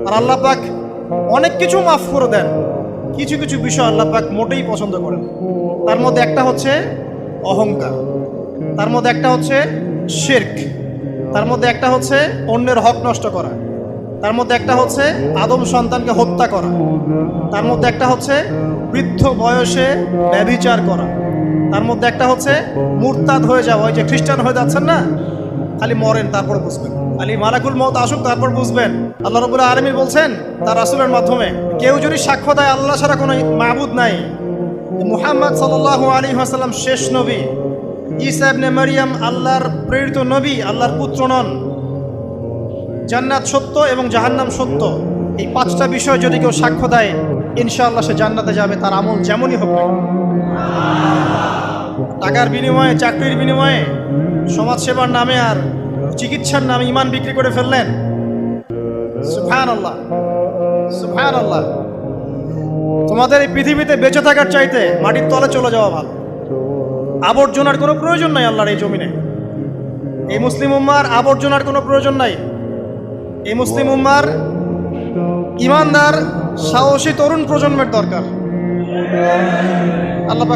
আর আল্লাহ পাক অনেক কিছু মাফ করে দেন, কিছু কিছু বিষয় আল্লাহ পাক মোটেই পছন্দ করেন। তার মধ্যে একটা হচ্ছে অহংকার, তার মধ্যে একটা হচ্ছে শিরক, তার মধ্যে একটা হচ্ছে অন্যের হক নষ্ট করা, তার মধ্যে একটা হচ্ছে আদম সন্তানকে হত্যা করা, তার মধ্যে একটা হচ্ছে বৃদ্ধ বয়সে ব্যভিচার করা, তার মধ্যে একটা হচ্ছে মুরতাদ হয়ে যাওয়া। ওই যে খ্রিস্টান হয়ে যাচ্ছেন না, খালি মরেন তারপর বুঝবেন, খালি মালাকুল মউত আসুক তারপর বুঝবেন। আল্লাহ রাব্বুল আলামিন বলছেন তার রাসূলের মাধ্যমে, কেউ যদি সাক্ষ্য দেয় আল্লাহ ছাড়া কোনো মাবুদ নাই, মুহাম্মদ সাল্লাল্লাহু আলাইহি ওয়াসাল্লাম শেষ নবী, ঈসা ইবনে মারইয়াম আল্লাহর প্রেরিত নবী, আল্লাহর পুত্র নন, জান্নাত সত্য এবং জাহান্নাম সত্য, এই পাঁচটা বিষয় যদি কেউ সাক্ষ্য দেয় ইনশাআল্লাহ সে জান্নাতে যাবে, তার আমল যেমনই হোক না কেন। টাকার বিনিময়ে, চাকরির বিনিময়ে, সমাজসেবার নামে আর চিকিৎসার নামে ইমান বিক্রি করে ফেললেন, সুবহানাল্লাহ সুবহানাল্লাহ। তোমাদের এই পৃথিবীতে বেঁচে থাকার চাইতে মাটির তলে চলে যাওয়া ভালো। আবর্জনার কোনো প্রয়োজন নাই আল্লাহর এই জমিনে। এই মুসলিম উম্মার আবর্জনার কোনো প্রয়োজন নাই। এই মুসলিম উম্মার ইমানদার সাহসী তরুণ প্রজন্মের দরকার। আল্লাহ